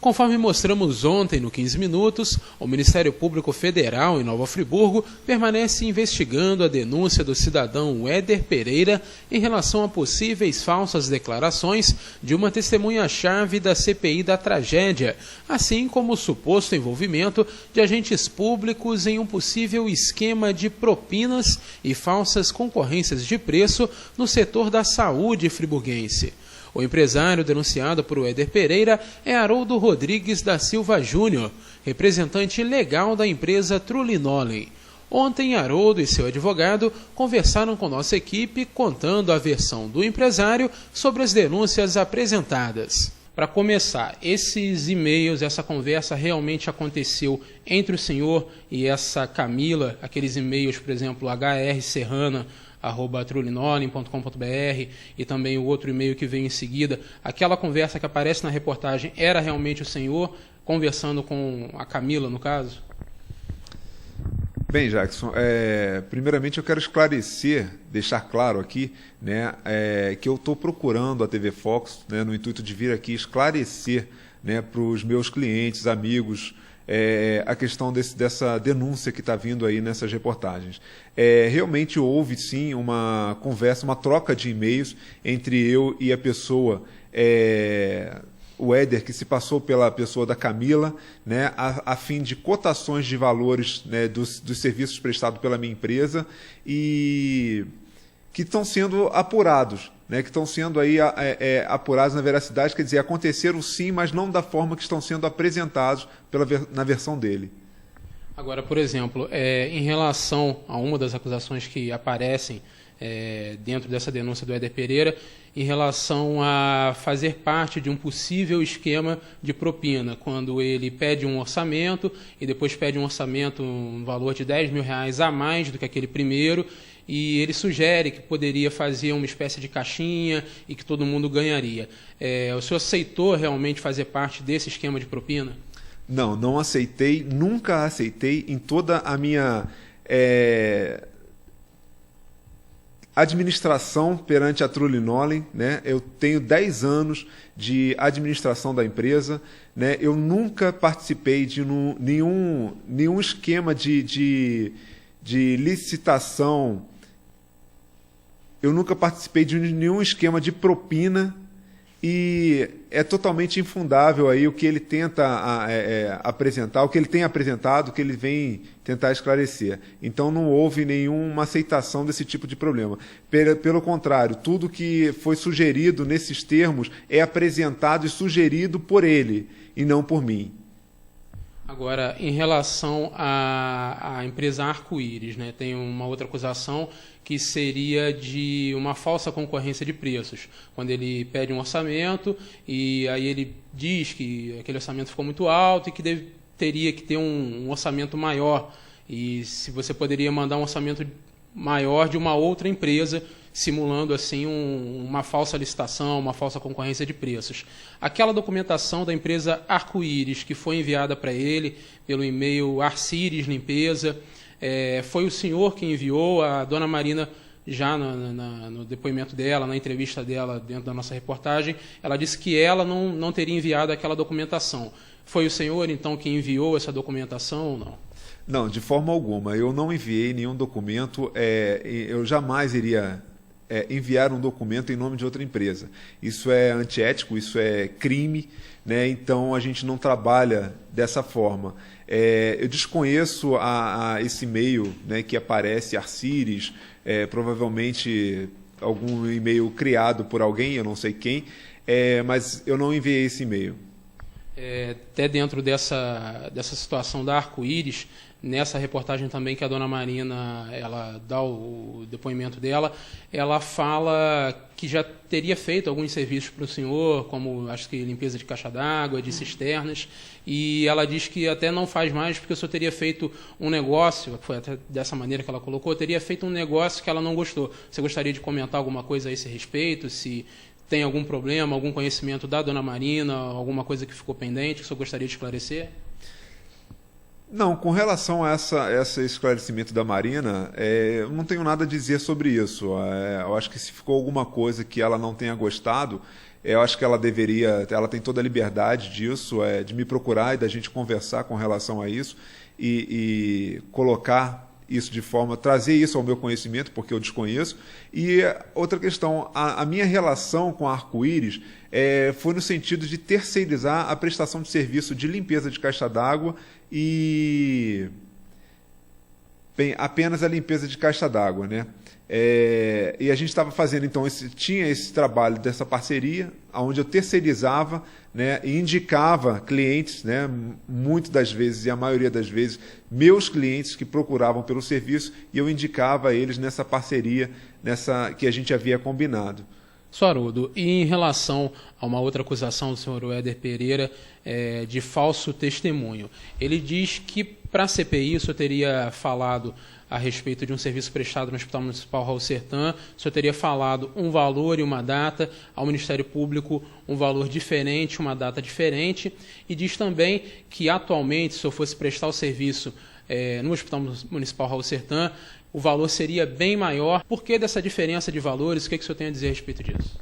Conforme mostramos ontem no 15 Minutos, o Ministério Público Federal em Nova Friburgo permanece investigando a denúncia do cidadão Éder Pereira em relação a possíveis falsas declarações de uma testemunha-chave da CPI da tragédia, assim como o suposto envolvimento de agentes públicos em um possível esquema de propinas e falsas concorrências de preço no setor da saúde friburguense. O empresário denunciado por Éder Pereira é Haroldo Rodrigues da Silva Júnior, representante legal da empresa Trulinolem. Ontem, Haroldo e seu advogado conversaram com nossa equipe, contando a versão do empresário sobre as denúncias apresentadas. Para começar, esses e-mails, essa conversa realmente aconteceu entre o senhor e essa Camila, aqueles e-mails, por exemplo, hrserrana@trulinolem.com.br e também o outro e-mail que veio em seguida, aquela conversa que aparece na reportagem era realmente o senhor conversando com a Camila, no caso? Bem, Jackson, primeiramente eu quero esclarecer, deixar claro aqui, né, que eu estou procurando a TV Fox, né, no intuito de vir aqui esclarecer, né, para os meus clientes, amigos, a questão dessa denúncia que está vindo aí nessas reportagens. Realmente houve, sim, uma conversa, uma troca de e-mails entre eu e a pessoa, o Éder, que se passou pela pessoa da Camila, né, a fim de cotações de valores, né, dos serviços prestados pela minha empresa e que estão sendo apurados, né, que estão sendo aí apurados na veracidade, quer dizer, aconteceram sim, mas não da forma que estão sendo apresentados na versão dele. Agora, por exemplo, em relação a uma das acusações que aparecem dentro dessa denúncia do Éder Pereira, em relação a fazer parte de um possível esquema de propina, quando ele pede um orçamento e depois pede um orçamento, um valor de R$10 mil a mais do que aquele primeiro, e ele sugere que poderia fazer uma espécie de caixinha e que todo mundo ganharia. O senhor aceitou realmente fazer parte desse esquema de propina? Não, não aceitei, nunca aceitei em toda a minha administração perante a Trulinolem, né? Eu tenho 10 anos de administração da empresa, né? Eu nunca participei de nenhum esquema de licitação, eu nunca participei de nenhum esquema de propina e é totalmente infundável aí o que ele tenta apresentar, o que ele tem apresentado, o que ele vem tentar esclarecer. Então não houve nenhuma aceitação desse tipo de problema. Pelo contrário, tudo que foi sugerido nesses termos é apresentado e sugerido por ele e não por mim. Agora, em relação à empresa Arco-Íris, né, tem uma outra acusação que seria de uma falsa concorrência de preços, quando ele pede um orçamento e aí ele diz que aquele orçamento ficou muito alto e que teria que ter um orçamento maior, e se você poderia mandar um orçamento maior de uma outra empresa, simulando assim uma falsa licitação, uma falsa concorrência de preços. Aquela documentação da empresa Arco-Íris que foi enviada para ele pelo e-mail Arcires Limpeza, foi o senhor que enviou. A dona Marina, já no depoimento dela, na entrevista dela dentro da nossa reportagem, ela disse que ela não teria enviado aquela documentação. Foi o senhor, então, que enviou essa documentação ou não? Não, de forma alguma. Eu não enviei nenhum documento. Eu jamais iria enviar um documento em nome de outra empresa. Isso é antiético, isso é crime, né? Então a gente não trabalha dessa forma. Eu desconheço esse e-mail, né, que aparece, Arcires, provavelmente algum e-mail criado por alguém, eu não sei quem, mas eu não enviei esse e-mail. Até dentro dessa situação da Arco-Íris, nessa reportagem também que a dona Marina ela dá o depoimento dela, ela fala que já teria feito alguns serviços para o senhor, como acho que limpeza de caixa d'água, de cisternas, e ela diz que até não faz mais porque o senhor teria feito um negócio, foi até dessa maneira que ela colocou, teria feito um negócio que ela não gostou. Você gostaria de comentar alguma coisa a esse respeito? Se tem algum problema, algum conhecimento da dona Marina, alguma coisa que ficou pendente que o senhor gostaria de esclarecer? Não, com relação a esse esclarecimento da Marina, eu não tenho nada a dizer sobre isso. Eu acho que se ficou alguma coisa que ela não tenha gostado, Eu acho que ela tem toda a liberdade disso, de me procurar e da gente conversar com relação a isso e colocar isso de forma, trazer isso ao meu conhecimento, porque eu desconheço. E outra questão, a minha relação com a Arco-Íris foi no sentido de terceirizar a prestação de serviço de limpeza de caixa d'água e apenas a limpeza de caixa d'água, né? E a gente estava fazendo, então, tinha esse trabalho dessa parceria, onde eu terceirizava, né, e indicava clientes, né, muitas das vezes, e a maioria das vezes, meus clientes que procuravam pelo serviço, e eu indicava eles nessa parceria que a gente havia combinado. Haroldo, e em relação a uma outra acusação do senhor Éder Pereira de falso testemunho, ele diz que para a CPI o senhor teria falado a respeito de um serviço prestado no Hospital Municipal Raul Sertan, o senhor teria falado um valor e uma data, ao Ministério Público um valor diferente, uma data diferente, e diz também que atualmente, se eu fosse prestar o serviço no Hospital Municipal Raul Sertan, o valor seria bem maior. Por que dessa diferença de valores? O que o senhor tem a dizer a respeito disso?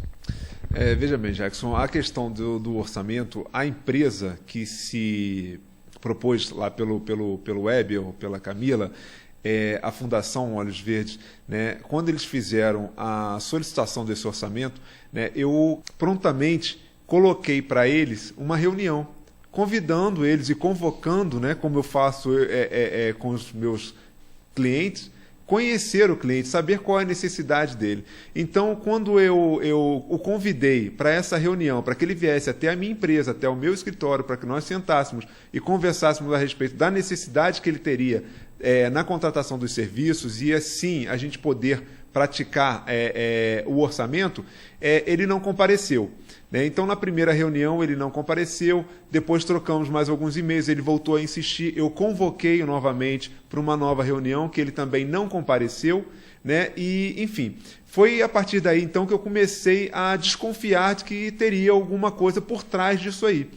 Veja bem, Jackson, a questão do orçamento, a empresa que se propôs lá pelo Weber, ou pela Camila, a Fundação Olhos Verdes, né, quando eles fizeram a solicitação desse orçamento, né, eu prontamente coloquei para eles uma reunião, convidando eles e convocando, né, como eu faço com os meus clientes, conhecer o cliente, saber qual é a necessidade dele. Então, quando eu o convidei para essa reunião, para que ele viesse até a minha empresa, até o meu escritório, para que nós sentássemos e conversássemos a respeito da necessidade que ele teria na contratação dos serviços e, assim, a gente poder praticar o orçamento, ele não compareceu. Então, na primeira reunião, ele não compareceu, depois trocamos mais alguns e-mails, ele voltou a insistir, eu convoquei novamente para uma nova reunião, que ele também não compareceu, né? E, enfim, foi a partir daí, então, que eu comecei a desconfiar de que teria alguma coisa por trás disso aí.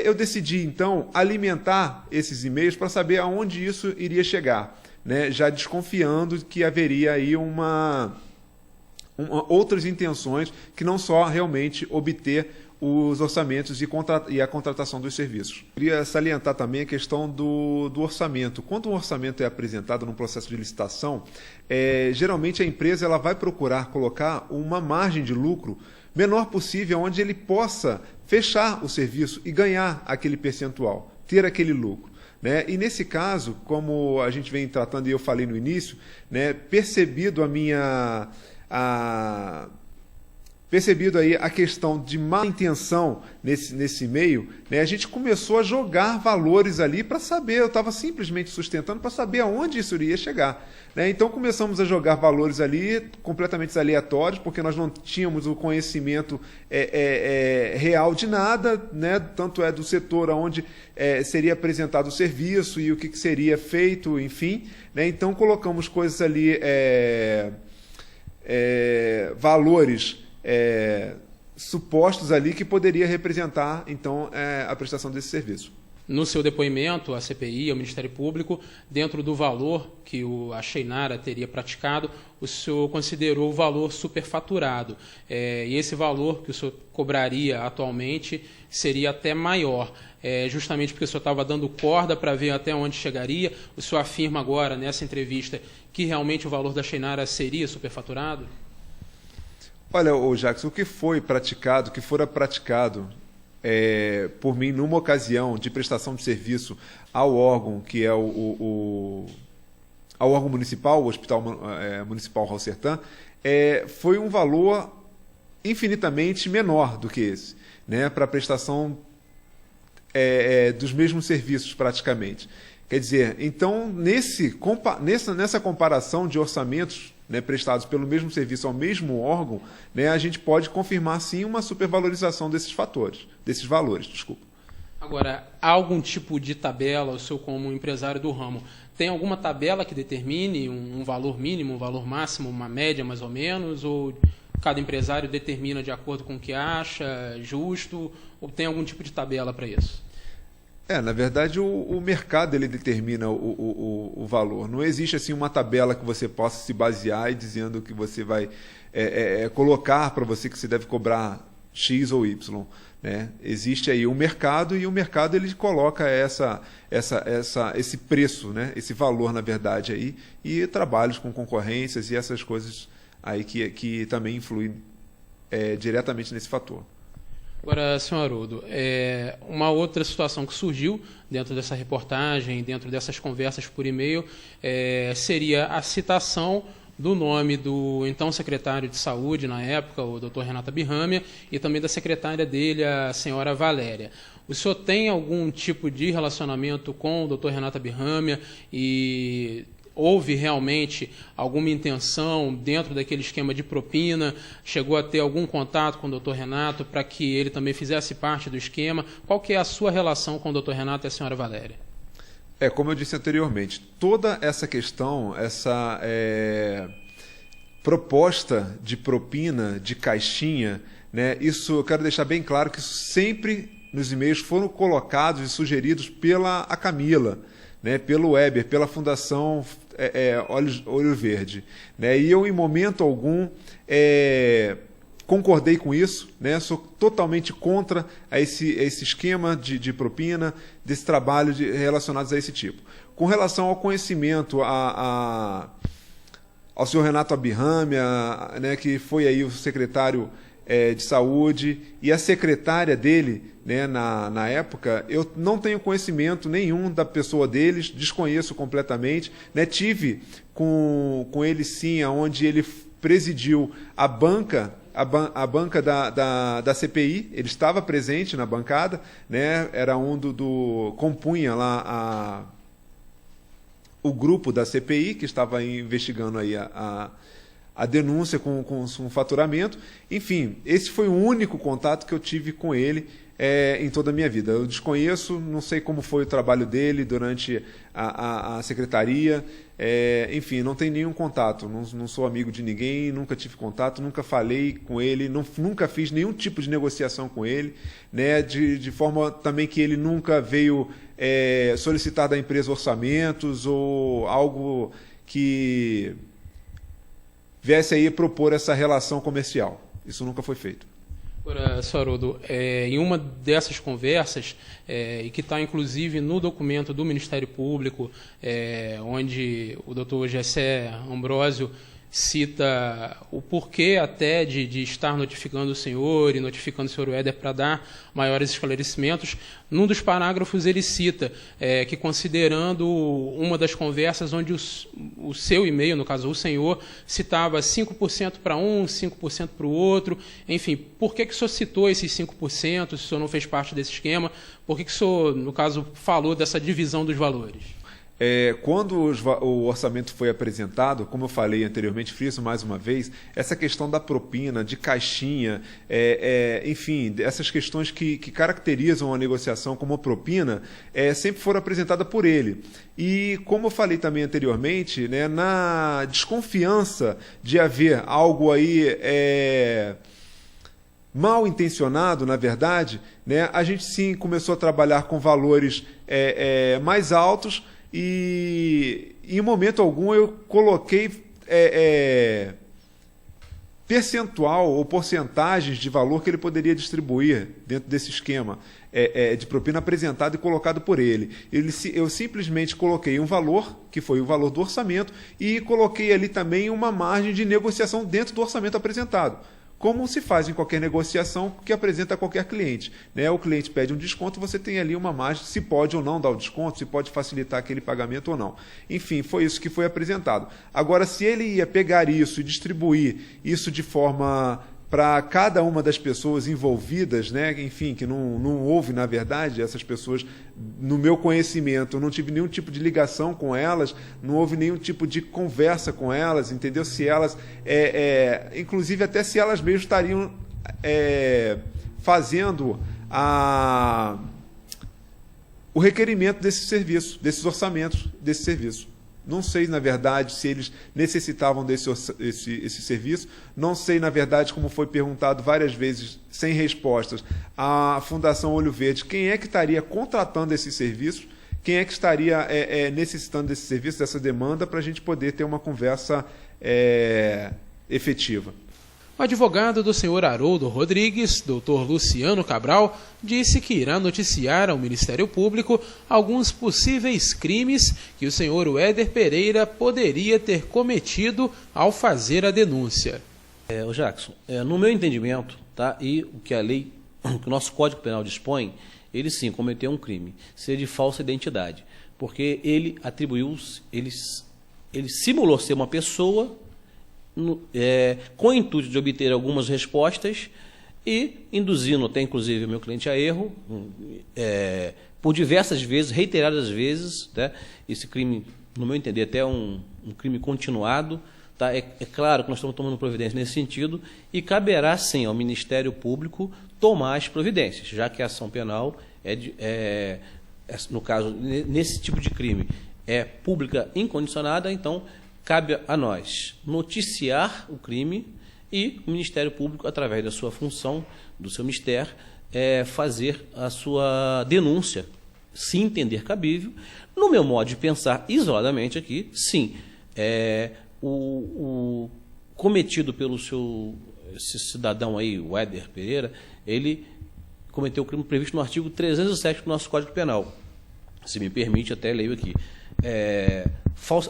Eu decidi, então, alimentar esses e-mails para saber aonde isso iria chegar, né? Já desconfiando que haveria aí outras intenções que não só realmente obter os orçamentos e a contratação dos serviços. Queria salientar também a questão do orçamento. Quando um orçamento é apresentado num processo de licitação, geralmente a empresa ela vai procurar colocar uma margem de lucro menor possível, onde ele possa fechar o serviço e ganhar aquele percentual, ter aquele lucro. Né? E nesse caso, como a gente vem tratando e eu falei no início, né, percebido aí a questão de má intenção nesse meio, né, a gente começou a jogar valores ali para saber, eu estava simplesmente sustentando para saber aonde isso iria chegar. Né? Então começamos a jogar valores ali completamente aleatórios, porque nós não tínhamos o conhecimento real de nada, né? Tanto do setor onde seria apresentado o serviço e o que seria feito, enfim. Né? Então colocamos coisas ali, valores supostos ali que poderia representar, então, a prestação desse serviço. No seu depoimento, a CPI, ao Ministério Público, dentro do valor que a Cheinara teria praticado, o senhor considerou o valor superfaturado. E esse valor que o senhor cobraria atualmente seria até maior. Justamente porque o senhor estava dando corda para ver até onde chegaria. O senhor afirma agora, nessa entrevista, que realmente o valor da Cheinara seria superfaturado? Olha, Jackson, o que fora praticado por mim numa ocasião de prestação de serviço ao órgão, que é ao órgão municipal, o Hospital Municipal Raul Sertan, foi um valor infinitamente menor do que esse, né, para a prestação dos mesmos serviços praticamente. Quer dizer, então, nessa comparação de orçamentos, né, prestados pelo mesmo serviço ao mesmo órgão, né, a gente pode confirmar sim uma supervalorização desses valores. Agora, há algum tipo de tabela, o senhor como empresário do ramo, tem alguma tabela que determine um valor mínimo, um valor máximo, uma média mais ou menos, ou cada empresário determina de acordo com o que acha justo, ou tem algum tipo de tabela para isso? Na verdade, o mercado ele determina o valor. Não existe assim uma tabela que você possa se basear e dizendo que você vai colocar para você que você deve cobrar X ou Y. Né? Existe aí um mercado e o mercado ele coloca esse preço, né? Esse valor, na verdade, aí, e trabalhos com concorrências e essas coisas aí que também influem diretamente nesse fator. Agora, senhor Haroldo, uma outra situação que surgiu dentro dessa reportagem, dentro dessas conversas por e-mail, seria a citação do nome do então secretário de Saúde, na época, o Dr. Renato Abihamia, e também da secretária dele, a senhora Valéria. O senhor tem algum tipo de relacionamento com o Dr. Renato Abihamia e houve realmente alguma intenção dentro daquele esquema de propina? Chegou a ter algum contato com o Dr. Renato para que ele também fizesse parte do esquema? Qual que é a sua relação com o Dr. Renato e a senhora Valéria? Como eu disse anteriormente, toda essa questão, essa proposta de propina, de caixinha, né, isso eu quero deixar bem claro que isso sempre nos e-mails foram colocados e sugeridos pela Camila, né, pelo Weber, pela Fundação Olho Verde. Né, e eu, em momento algum, concordei com isso, né, sou totalmente contra esse esquema de propina, desse trabalho relacionados a esse tipo. Com relação ao conhecimento ao senhor Renato Abihamia, né, que foi aí o secretário de saúde, e a secretária dele, né, na época, eu não tenho conhecimento nenhum da pessoa deles, desconheço completamente. Né, tive com ele sim, onde ele presidiu a banca da CPI, ele estava presente na bancada, né, era compunha lá o grupo da CPI, que estava investigando aí a denúncia com faturamento. Enfim, esse foi o único contato que eu tive com ele em toda a minha vida. Eu desconheço, não sei como foi o trabalho dele durante a secretaria, enfim, não tenho nenhum contato, não sou amigo de ninguém, nunca tive contato, nunca falei com ele, nunca fiz nenhum tipo de negociação com ele, né, de forma também que ele nunca veio solicitar da empresa orçamentos ou algo que viesse aí propor essa relação comercial. Isso nunca foi feito. Agora, senhor Haroldo, em uma dessas conversas, e que está inclusive no documento do Ministério Público, onde o doutor Gessé Ambrósio cita o porquê até de estar notificando o senhor e notificando o senhor Weber para dar maiores esclarecimentos. Num dos parágrafos ele cita que, considerando uma das conversas onde o seu e-mail, no caso o senhor, citava 5% para um, 5% para o outro, enfim, por que o senhor citou esses 5%, se o senhor não fez parte desse esquema, por que o senhor, no caso, falou dessa divisão dos valores? Quando o orçamento foi apresentado, como eu falei anteriormente, friso mais uma vez, essa questão da propina, de caixinha, enfim, essas questões que caracterizam a negociação como propina, sempre foram apresentadas por ele. E, como eu falei também anteriormente, né, na desconfiança de haver algo aí mal intencionado, na verdade, né, a gente sim começou a trabalhar com valores mais altos. E em momento algum eu coloquei percentual ou porcentagens de valor que ele poderia distribuir dentro desse esquema de propina apresentado e colocado por ele. Eu simplesmente coloquei um valor, que foi o valor do orçamento, e coloquei ali também uma margem de negociação dentro do orçamento apresentado. Como se faz em qualquer negociação que apresenta a qualquer cliente. Né? O cliente pede um desconto, você tem ali uma margem, se pode ou não dar o desconto, se pode facilitar aquele pagamento ou não. Enfim, foi isso que foi apresentado. Agora, se ele ia pegar isso e distribuir isso de forma para cada uma das pessoas envolvidas, né? Enfim, que não houve, na verdade, essas pessoas, no meu conhecimento, eu não tive nenhum tipo de ligação com elas, não houve nenhum tipo de conversa com elas, entendeu? Se elas, inclusive até se elas mesmas estariam fazendo o requerimento desse serviço, desses orçamentos desse serviço. Não sei, na verdade, se eles necessitavam esse serviço. Não sei, na verdade, como foi perguntado várias vezes, sem respostas, à Fundação Olho Verde, quem é que estaria contratando esse serviço, quem é que estaria necessitando desse serviço, dessa demanda, para a gente poder ter uma conversa efetiva. O advogado do senhor Haroldo Rodrigues, Dr. Luciano Cabral, disse que irá noticiar ao Ministério Público alguns possíveis crimes que o senhor Wéder Pereira poderia ter cometido ao fazer a denúncia. Jackson, no meu entendimento, tá, e o que a lei, o que o nosso Código Penal dispõe, ele sim cometeu um crime, seria de falsa identidade, porque ele atribuiu, ele simulou ser uma pessoa com o intuito de obter algumas respostas e induzindo até inclusive o meu cliente a erro, por diversas vezes, reiteradas vezes, né? Esse crime, no meu entender, até um crime continuado. Tá? É claro que nós estamos tomando providência nesse sentido e caberá sim ao Ministério Público tomar as providências, já que a ação penal no caso, nesse tipo de crime, é pública incondicionada, então cabe a nós noticiar o crime e o Ministério Público, através da sua função, do seu mistério, fazer a sua denúncia, se entender cabível. No meu modo de pensar, isoladamente aqui, sim, o cometido pelo esse cidadão aí, o Wéder Pereira, ele cometeu o crime previsto no artigo 307 do nosso Código Penal. Se me permite, até leio aqui.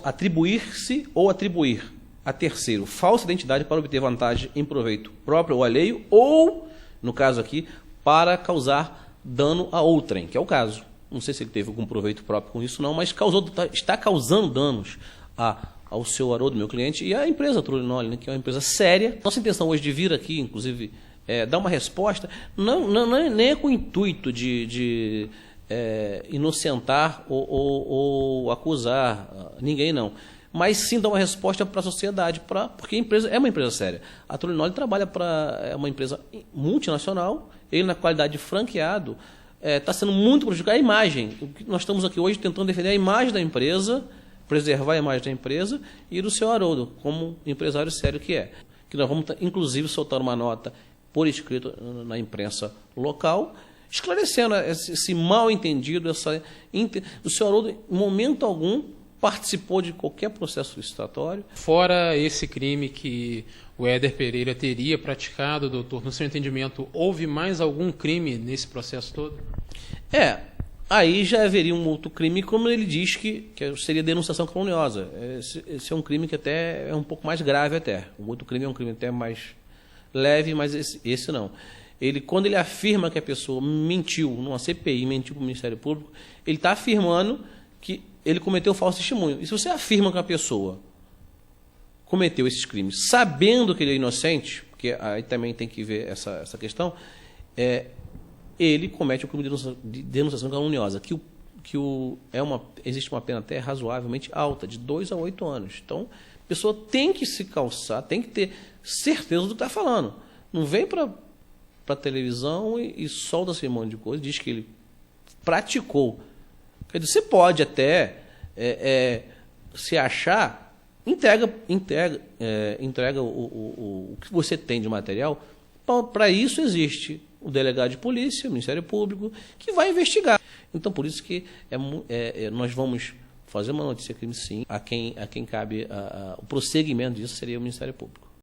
Atribuir-se ou atribuir a terceiro falsa identidade para obter vantagem em proveito próprio ou alheio, ou, no caso aqui, para causar dano a outrem, que é o caso. Não sei se ele teve algum proveito próprio com isso, não, mas está causando danos ao seu Haroldo, meu cliente, e à empresa Trulinoli, né, que é uma empresa séria. Nossa intenção hoje de vir aqui, inclusive, dar uma resposta, nem é com o intuito de inocentar ou acusar ninguém, não. Mas sim dar uma resposta para a sociedade, porque a empresa é uma empresa séria. A Trulinoli trabalha é uma empresa multinacional, ele, na qualidade de franqueado, está sendo muito prejudicado. A imagem, nós estamos aqui hoje tentando defender a imagem da empresa, preservar a imagem da empresa e do seu Haroldo, como empresário sério que é. Que nós vamos, inclusive, soltar uma nota por escrito na imprensa local, esclarecendo esse mal entendido, o senhor Haroldo, em momento algum, participou de qualquer processo licitatório. Fora esse crime que o Wéder Pereira teria praticado, doutor, no seu entendimento, houve mais algum crime nesse processo todo? Aí já haveria um outro crime, como ele diz que seria denunciação caluniosa. Esse é um crime que até é um pouco mais grave até. O outro crime é um crime até mais leve, mas esse não. Quando ele afirma que a pessoa mentiu numa CPI, mentiu para o Ministério Público, ele está afirmando que ele cometeu falso testemunho. E se você afirma que a pessoa cometeu esses crimes sabendo que ele é inocente, porque aí também tem que ver essa questão, ele comete o crime de denunciação caluniosa, existe uma pena até razoavelmente alta, de 2 a 8 anos. Então, a pessoa tem que se calçar, tem que ter certeza do que está falando. Não vem para a televisão e solta esse monte de coisa, diz que ele praticou. Quer dizer, você pode até se achar, entrega o que você tem de material. Para isso existe o delegado de polícia, o Ministério Público, que vai investigar. Então, por isso que nós vamos fazer uma notícia crime, sim. A quem cabe o prosseguimento disso seria o Ministério Público.